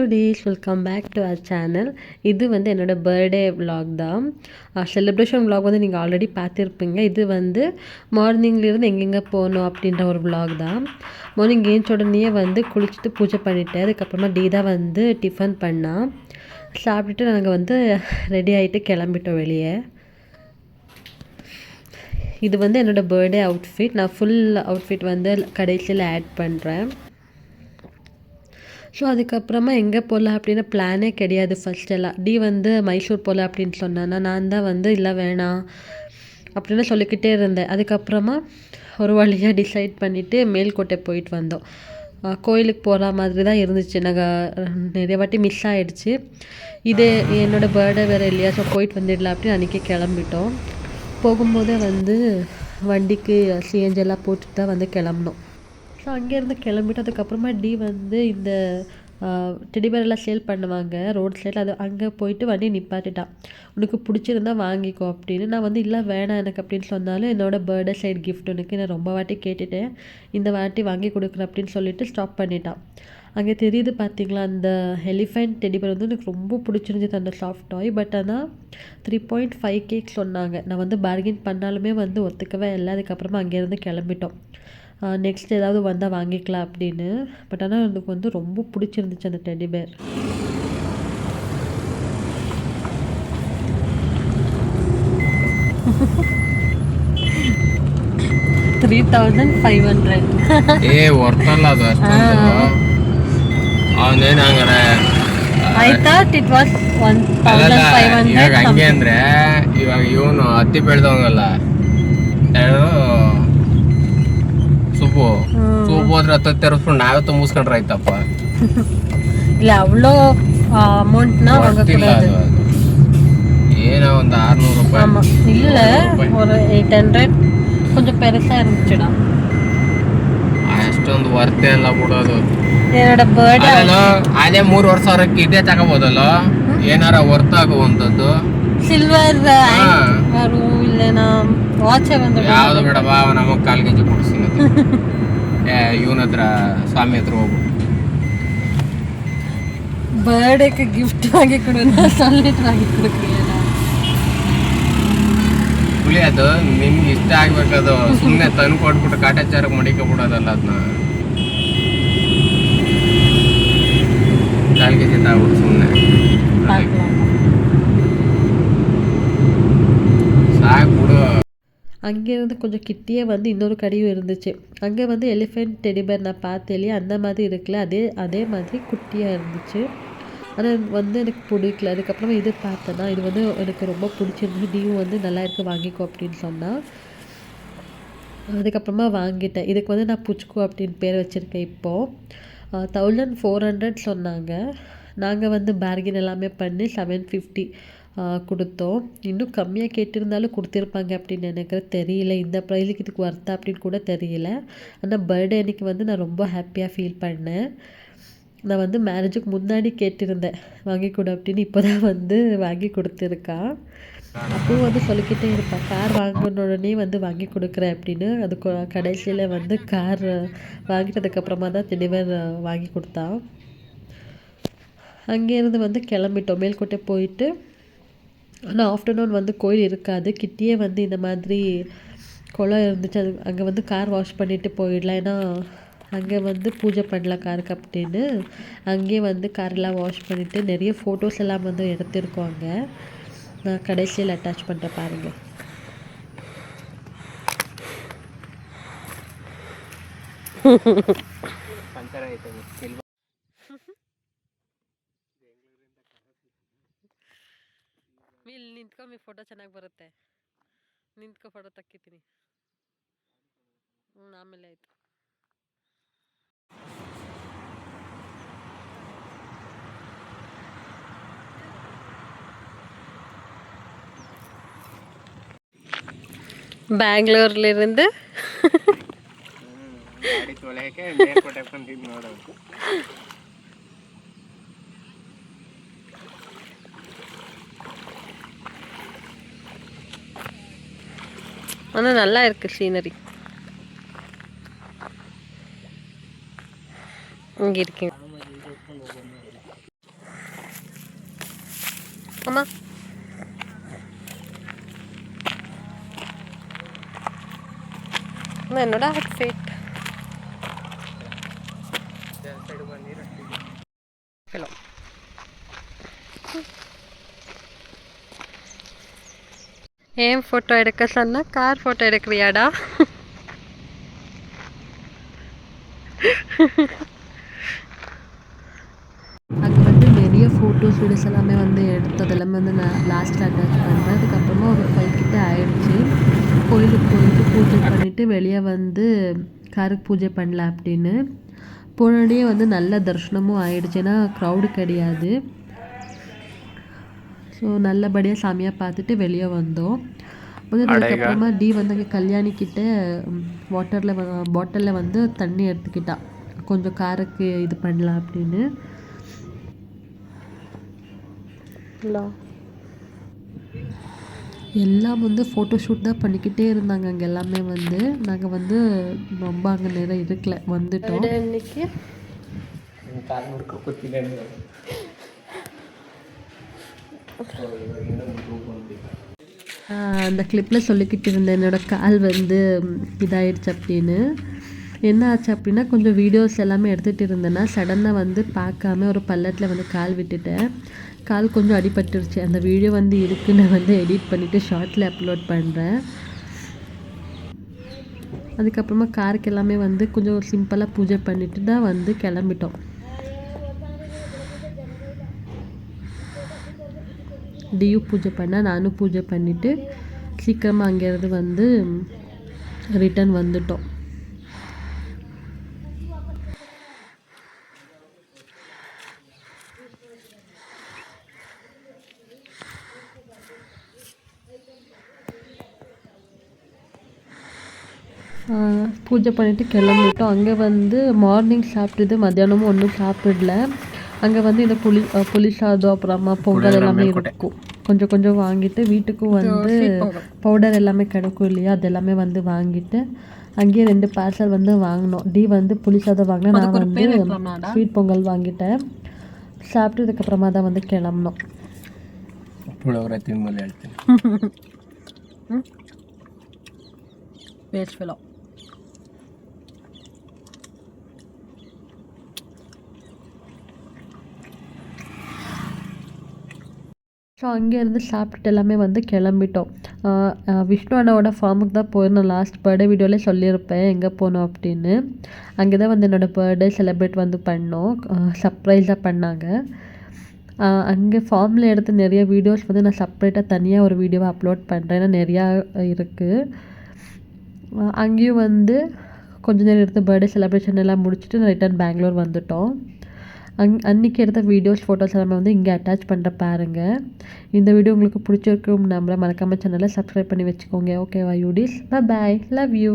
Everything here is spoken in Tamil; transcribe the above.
குட்டீஸ், welcome back to our channel. இது வந்து என்னோடய பர்த்டே விலாக் தான். செலிப்ரேஷன் விலாக் வந்து நீங்கள் ஆல்ரெடி பார்த்துருப்பீங்க. இது வந்து மார்னிங்லேருந்து எங்கெங்கே போகணும் அப்படின்ற ஒரு விலாக் தான். மார்னிங் ஏஞ்ச உடனே வந்து குளிச்சுட்டு பூஜை பண்ணிவிட்டு அதுக்கப்புறமா டீ தான் வந்து டிஃபன் பண்ணால் சாப்பிட்டுட்டு நாங்கள் வந்து ரெடி ஆகிட்டு கிளம்பிட்டோம் வெளியே. இது வந்து என்னோடய பர்த்டே அவுட்ஃபிட். நான் ஃபுல் அவுட்ஃபிட் வந்து கடைசியில் ஆட் பண்ணுறேன். ஸோ அதுக்கப்புறமா எங்கே போகலாம் அப்படின்னு பிளானே கிடையாது. ஃபஸ்ட்டெல்லாம் டீ வந்து மைசூர் போகல அப்படின்னு சொன்னான்னா நான் தான் வந்து இல்லை வேணாம் அப்படின்னு சொல்லிக்கிட்டே இருந்தேன். அதுக்கப்புறமா ஒரு வழியாக டிசைட் பண்ணிவிட்டு மேல்கோட்டை போயிட்டு வந்தோம். கோயிலுக்கு போகிற மாதிரி தான் இருந்துச்சு. நாங்கள் நிறைய வாட்டி மிஸ் ஆகிடுச்சு. இதே என்னோடய பர்த்டே வேறு இல்லையா, ஸோ போயிட்டு வந்துடலாம் அப்படின்னு அன்றைக்கி கிளம்பிட்டோம். போகும்போதே வந்து வண்டிக்கு சிஎன்ஜி எல்லாம் போட்டுட்டு தான் வந்து கிளம்புனோம். ஸோ அங்கேருந்து கிளம்பிட்டு அதுக்கப்புறமா டீ வந்து இந்த டெடிபேரெல்லாம் சேல் பண்ணுவாங்க ரோட் சைடில். அது அங்கே போயிட்டு வண்டி நிப்பாட்டிட்டான். உனக்கு பிடிச்சிருந்தா வாங்கிக்கோ அப்படின்னு. நான் வந்து இல்லை வேணாம் எனக்கு அப்படின்னு சொன்னாலும் என்னோடய பர்த்டே சைடு கிஃப்ட் உனக்கு நான் ரொம்ப வாட்டி கேட்டுட்டேன், இந்த வாட்டி வாங்கி கொடுக்குறேன் அப்படின்னு சொல்லிட்டு ஸ்டாப் பண்ணிட்டான். அங்கே தெரியுது பார்த்தீங்களா, அந்த எலிஃபெண்ட் டெடிபேர் வந்து எனக்கு ரொம்ப பிடிச்சிருந்துச்சு அந்த சாஃப்ட் டாய். பட் ஆனால் 3.5K சொன்னாங்க. நான் வந்து பார்கெயின் பண்ணாலுமே வந்து ஒத்துக்கவே இல்லை. அதுக்கப்புறமா அங்கேருந்து கிளம்பிட்டோம். நெக்ஸ்ட் ஏதாவது வந்தால் வாங்கிக்கலாம் அப்படின்னு. பட் ஆனால் எனக்கு வந்து ரொம்ப பிடிச்சிருந்துச்சு அந்த teddy bear. $3,500. I thought it was 1,500. ಹಂಗೆ ಅಂದ್ರೆ ಇವಾಗ ಇವನು ಹತ್ತಿ ಬೆಳೆದವಂಗಲ್ಲ ಸೂಪು ಹೋದ್ರೆ ಹತ್ತು ತೆರೆಸ್ಕೊಂಡು ನಾವೇ ತುಂಬಿಸ್ಕೊಂಡ್ರೆ ಆಯ್ತಪ್ಪ. ಇಲ್ಲ அவ்வளோ அமௌண்ட்னா வாங்கக்கூடாது. ಏನೋ ಒಂದು 600 ರೂಪಾಯಿ. ஆமாம், இல்லை ஒரு 800 கொஞ்சம் பெருசாக இருந்துச்சுடா. ಅಷ್ಟೊಂದು ವರ್ತೆ ಎಲ್ಲ ಬಿಡೋದು. என்னோட பர்த்டே ಅದೇ 3,000 ಇದೇ ತಗೋಬೋದಲ್ಲ, ಏನಾರ ವರ್ತ್ ಆಗುವಂಥದ್ದು. ಸಿಲ್ವರ್ ಇಲ್ಲೇನಾ ವಾಚೆ ಬಂದು ಯಾವ್ದು ಬೇಡವಾ, ನಮಗೆ 1/4 kg ಕೊಡಿಸ್ತೀನಿ. ಇವನ ಹತ್ರ ಸ್ವಾಮಿ ಹತ್ರ ಹೋಗು, ಬರ್ಡೇಗೆ ಗಿಫ್ಟ್ ವಾங்கி ಕೊಡು, ಸಾಲಿಡ್ ವಾங்கி ಕೊಡ್ತೀಯಲ್ಲ. ಅದು ನಿಮ್ಗೆ ಇಷ್ಟ ಆಗ್ಬೇಕದು. ಸುಮ್ಮನೆ ತಂದು ಕೊಟ್ಬಿಟ್ಟು ಕಾಟಾಚಾರಕ್ಕೆ ಮಡಿಕೊಬಿಡೋದಲ್ಲ. ಅದನ್ನ 1/4 kg ತಗೊಬಿಡು ಸುಮ್ಮನೆ சாப்பிடு. அங்கேருந்து கொஞ்சம் கிட்டேயே வந்து இன்னொரு கடையும் இருந்துச்சு. அங்கே வந்து எலிஃபெண்ட் டெடிபேர் நான் பார்த்தேன் இல்லையா, அந்த மாதிரி இருக்குல்ல, அதே மாதிரி குட்டியாக இருந்துச்சு. ஆனால் வந்து எனக்கு பிடிக்கல. அதுக்கப்புறமா இது பார்த்தேன்னா இது வந்து எனக்கு ரொம்ப பிடிச்சிருந்துச்சு. டீயும் வந்து நல்லா இருக்குது வாங்கிக்கோ அப்படின்னு சொன்னால் அதுக்கப்புறமா வாங்கிட்டேன். இதுக்கு வந்து நான் புச்சுக்கோ அப்படின்னு பேர் வச்சுருக்கேன். இப்போது 1,400 சொன்னாங்க. நாங்கள் வந்து பார்கெயின் எல்லாமே பண்ணி 750 கொடுத்தோம். இன்னும் கம்மியாக கேட்டிருந்தாலும் கொடுத்துருப்பாங்க அப்படின்னு எனக்கு தெரியல. இந்த ப்ரைஸுக்கு இதுக்கு ஒர்த்தா அப்படின்னு கூட தெரியல. ஆனால் பர்த்டே அன்றைக்கி வந்து நான் ரொம்ப ஹாப்பியாக ஃபீல் பண்ணேன். நான் வந்து மேரேஜுக்கு முன்னாடி கேட்டிருந்தேன் வாங்கி கொடு அப்படின்னு. இப்போ தான் வந்து வாங்கி கொடுத்துருக்கா. அப்பவும் வந்து சொல்லிக்கிட்டே இருப்பேன், கார் வாங்கின உடனே வந்து வாங்கி கொடுக்குறேன் அப்படின்னு. அது கடைசியில் வந்து கார் வாங்கிட்டதுக்கப்புறமா தான் டெலிவர் வாங்கி கொடுத்தா. அங்கேருந்து வந்து கிளம்பிட்டோம். மேல்கோட்டை போயிட்டு, ஆனால் ஆஃப்டர்நூன் வந்து கோயில் இருக்காது. கிட்டேயே வந்து இந்த மாதிரி குளம் இருந்துச்சு. அது அங்கே வந்து கார் வாஷ் பண்ணிவிட்டு போயிடலாம். ஏன்னா அங்கே வந்து பூஜை பண்ணலாம் காருக்கு அப்படின்னு. அங்கேயே வந்து காரெல்லாம் வாஷ் பண்ணிவிட்டு நிறைய ஃபோட்டோஸ் எல்லாம் வந்து எடுத்திருக்கோம். அங்கே நான் கடைசியில் அட்டாச் பண்ணுறேன் பாருங்கள். ಇಲ್ಲಿ ನಿಂತ್ಕೊಂಡು ಫೋಟೋ ಚೆನ್ನಾಗಿ ಬರುತ್ತೆ. ನಿಂತ್ಕೊ ಫೋಟೋ ತಕ್ಕಿತೀನಿ. ಆಮೇಲೆ ಆಯಿತು. பெங்களூர்லேருந்து ஆனால் நல்லா இருக்குது சீனரி. இங்கே இருக்கீங்க. என்னோட அவுட்ஃபிட். ஹலோ, ஏன் ஃபோட்டோ எடுக்க சொன்னா கார் ஃபோட்டோ எடுக்கிறியாடா? அங்கே வந்து நிறைய ஃபோட்டோஸ் வீடியோஸ் எல்லாமே வந்து எடுத்தது எல்லாமே வந்து நான் லாஸ்ட்டில் அட்டாச் பண்ணுறேன். அதுக்கப்புறமா ஒரு 5 கிட்ட ஆயிடுச்சு. கோயிலுக்கு போயிட்டு பூஜை பண்ணிவிட்டு வெளியே வந்து காருக்கு பூஜை பண்ணல அப்படின்னு போனோடனே வந்து நல்ல தரிசனமும் ஆயிடுச்சு. ஏன்னா க்ரௌடு கிடையாது. ஸோ நல்லபடியாக சாமியாக பார்த்துட்டு வெளியே வந்தோம். அதுக்கப்புறமா டி வந்து அங்கே கல்யாணிக்கிட்ட பாட்டிலில் வந்து தண்ணி எடுத்துக்கிட்டா, கொஞ்சம் காருக்கு இது பண்ணலாம் அப்படின்னு. எல்லாம் வந்து ஃபோட்டோ ஷூட் தான் பண்ணிக்கிட்டே இருந்தாங்க அங்கே எல்லாமே வந்து. நாங்கள் வந்து ரொம்ப அங்கே நேரம் இருக்கல, வந்துட்டோம். இன்னைக்கு அந்த கிளிப்பில் சொல்லிக்கிட்டு இருந்தேன் என்னோடய கால் வந்து இதாகிடுச்சு அப்படின்னு. என்ன ஆச்சு அப்படின்னா, கொஞ்சம் வீடியோஸ் எல்லாமே எடுத்துகிட்டு இருந்தேன்னா சடனாக வந்து பார்க்காம ஒரு பள்ளத்தில் வந்து கால் விட்டுட்டேன். கால் கொஞ்சம் அடிபட்டுருச்சு. அந்த வீடியோ வந்து இருக்குது, நான் வந்து எடிட் பண்ணிவிட்டு ஷார்ட்டில் அப்லோட் பண்ணுறேன். அதுக்கப்புறமா காருக்கு எல்லாமே வந்து கொஞ்சம் சிம்பிளாக பூஜை பண்ணிவிட்டு தான் வந்து கிளம்பிட்டோம். டியூ பூஜை பண்ணால் நானும் பூஜை பண்ணிவிட்டு சீக்கிரமாக அங்கேருந்து வந்து ரிட்டன் வந்துட்டோம். பூஜை பண்ணிவிட்டு கிளம்பிட்டோம். அங்கே வந்து மார்னிங் சாப்பிட்டது, மத்தியானமும் ஒன்றும் சாப்பிடல. அங்கே வந்து இந்த புளி சாதம் அப்புறமா பொங்கல் எல்லாமே இருக்கும். கொஞ்சம் கொஞ்சம் வாங்கிட்டு வீட்டுக்கும் வந்து பவுடர் எல்லாமே கிடைக்கும் இல்லையா, அது எல்லாமே வந்து வாங்கிட்டு அங்கேயே 2 பார்சல் வந்து வாங்கினோம். டி வந்து புளி சாதம் வாங்கினேன், நான் வந்து ஸ்வீட் பொங்கல் வாங்கிட்டேன். சாப்பிட்டு இதுக்கப்புறமா தான் வந்து கிளம்பினோம். Waste fellow. ஸோ அங்கேருந்து சாப்பிட்டுட்டு எல்லாமே வந்து கிளம்பிட்டோம். விஷ்ணு அண்ணாவோட ஃபார்முக்கு தான் போயிருந்தோம். லாஸ்ட் பர்த்டே வீடியோவிலே சொல்லியிருப்பேன் எங்கே போனோம் அப்படின்னு. அங்கே தான் வந்து என்னோடய பர்த்டே செலிப்ரேட் வந்து பண்ணோம். சர்ப்ரைஸாக பண்ணாங்க. அங்கே ஃபார்மில் எடுத்த நிறைய வீடியோஸ் வந்து நான் செப்ரேட்டாக தனியாக ஒரு வீடியோவை அப்லோட் பண்ணுறேன். ஏன்னா நிறையா இருக்குது. அங்கேயும் வந்து கொஞ்ச நேரம் எடுத்து பர்த்டே செலிப்ரேஷன் எல்லாம் முடிச்சுட்டு நான் ரிட்டர்ன் பெங்களூர் வந்துட்டோம். அன்றைக்கி எடுத்த வீடியோஸ் ஃபோட்டோஸ் எல்லாமே வந்து இங்கே அட்டாச் பண்ணுற பாருங்கள். இந்த வீடியோ உங்களுக்கு பிடிச்சிருக்கும் நம்புறேன். மறக்காமல் சேனலை சப்ஸ்கிரைப் பண்ணி வச்சுக்கோங்க. ஓகேவா யூடிஸ்? Bye bye, love you.